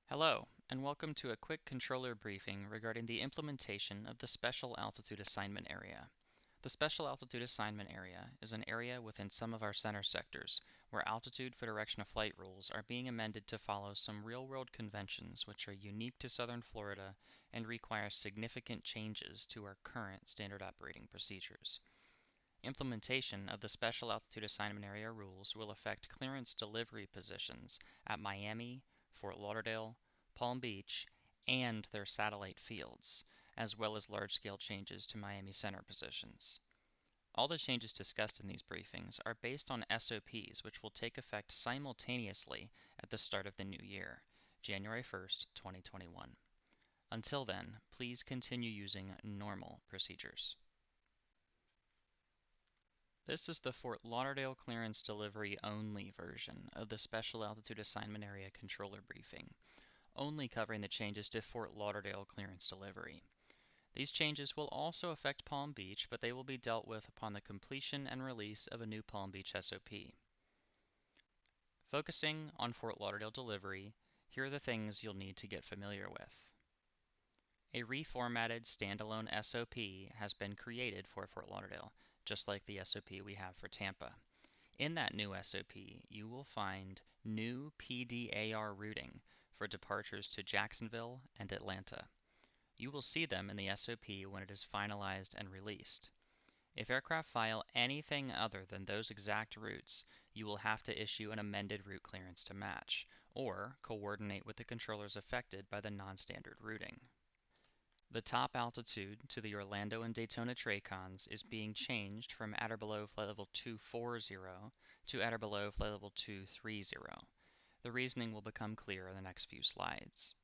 Hello, and welcome to a quick controller briefing regarding the implementation of the Special Altitude Assignment Area. The Special Altitude Assignment Area is an area within some of our center sectors where altitude for direction of flight rules are being amended to follow some real-world conventions which are unique to southern Florida and require significant changes to our current standard operating procedures. Implementation of the Special Altitude Assignment Area rules will affect clearance delivery positions at Miami, Fort Lauderdale, Palm Beach, and their satellite fields, as well as large-scale changes to Miami Center positions. All the changes discussed in these briefings are based on SOPs which will take effect simultaneously at the start of the new year, January 1st, 2021. Until then, please continue using normal procedures. This is the Fort Lauderdale Clearance Delivery Only version of the Special Altitude Assignment Area Controller Briefing, only covering the changes to Fort Lauderdale Clearance Delivery. These changes will also affect Palm Beach, but they will be dealt with upon the completion and release of a new Palm Beach SOP. Focusing on Fort Lauderdale delivery, here are the things you'll need to get familiar with. A reformatted standalone SOP has been created for Fort Lauderdale, just like the SOP we have for Tampa. In that new SOP, you will find new PDAR routing for departures to Jacksonville and Atlanta. You will see them in the SOP when it is finalized and released. If aircraft file anything other than those exact routes, you will have to issue an amended route clearance to match, or coordinate with the controllers affected by the non-standard routing. The top altitude to the Orlando and Daytona TRACONs is being changed from at or below flight level 240 to at or below flight level 230. The reasoning will become clear in the next few slides.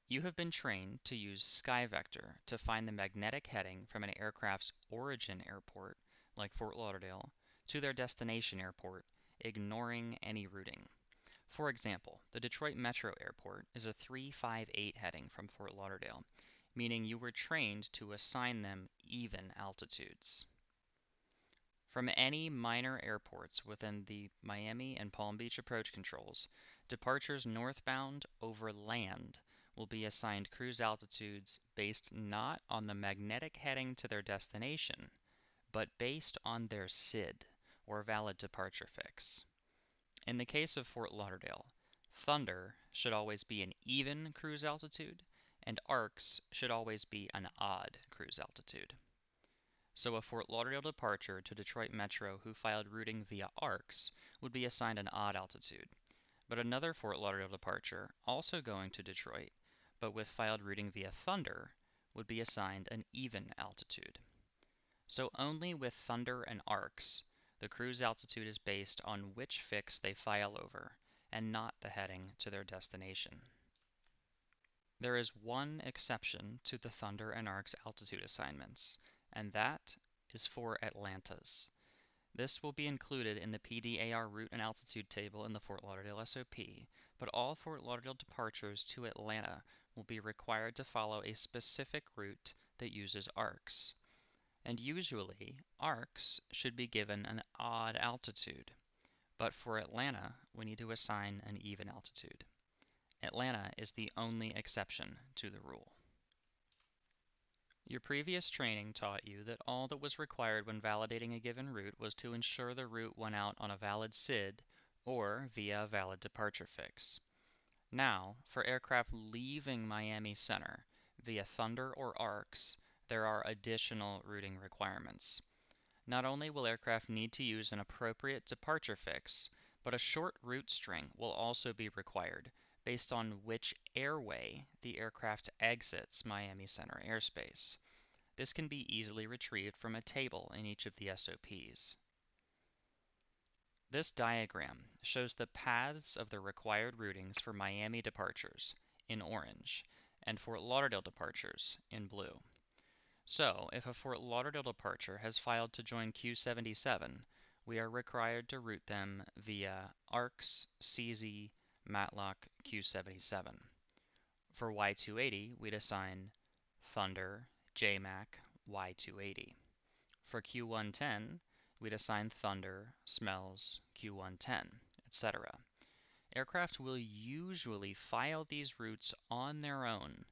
You have been trained to use SkyVector to find the magnetic heading from an aircraft's origin airport, like Fort Lauderdale, to their destination airport, ignoring any routing. For example, the Detroit Metro Airport is a 358 heading from Fort Lauderdale, meaning you were trained to assign them even altitudes. From any minor airports within the Miami and Palm Beach approach controls, departures northbound over land will be assigned cruise altitudes based not on the magnetic heading to their destination, but based on their SID, or valid departure fix. In the case of Fort Lauderdale, Thunder should always be an even cruise altitude, and ARCS should always be an odd cruise altitude. So a Fort Lauderdale departure to Detroit Metro who filed routing via ARCS would be assigned an odd altitude, but another Fort Lauderdale departure, also going to Detroit, but with filed routing via Thunder, would be assigned an even altitude. So only with Thunder and ARCS, the cruise altitude is based on which fix they file over, and not the heading to their destination. There is one exception to the Thunder and ARCS altitude assignments, and that is for Atlantas. This will be included in the PDAR route and altitude table in the Fort Lauderdale SOP, but all Fort Lauderdale departures to Atlanta will be required to follow a specific route that uses ARCS. And usually, ARCS should be given an odd altitude, but for Atlanta, we need to assign an even altitude. Atlanta is the only exception to the rule. Your previous training taught you that all that was required when validating a given route was to ensure the route went out on a valid SID or via a valid departure fix. Now, for aircraft leaving Miami Center via Thunder or ARCS, there are additional routing requirements. Not only will aircraft need to use an appropriate departure fix, but a short route string will also be required based on which airway the aircraft exits Miami Center airspace. This can be easily retrieved from a table in each of the SOPs. This diagram shows the paths of the required routings for Miami departures in orange and Fort Lauderdale departures in blue. So, if a Fort Lauderdale departure has filed to join Q77, we are required to route them via ARCS, CZ, Matlock, Q77. For Y280, we'd assign Thunder, JMAC, Y280. For Q110, we'd assign Thunder, Smells, Q110, etc. Aircraft will usually file these routes on their own,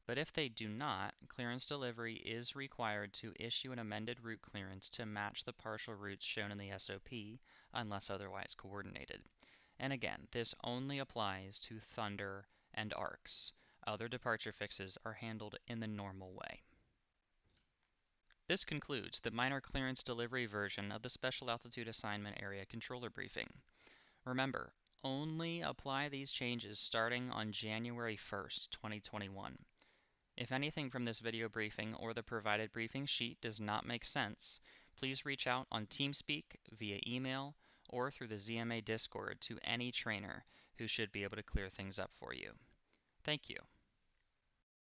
but if they do not, clearance delivery is required to issue an amended route clearance to match the partial routes shown in the SOP unless otherwise coordinated. And again, this only applies to Thunder and ARCs. Other departure fixes are handled in the normal way. This concludes the minor clearance delivery version of the Special Altitude Assignment Area Controller Briefing. Remember, only apply these changes starting on January 1st, 2021. If anything from this video briefing or the provided briefing sheet does not make sense, please reach out on TeamSpeak, via email, or through the vZMA Discord to any trainer who should be able to clear things up for you. Thank you.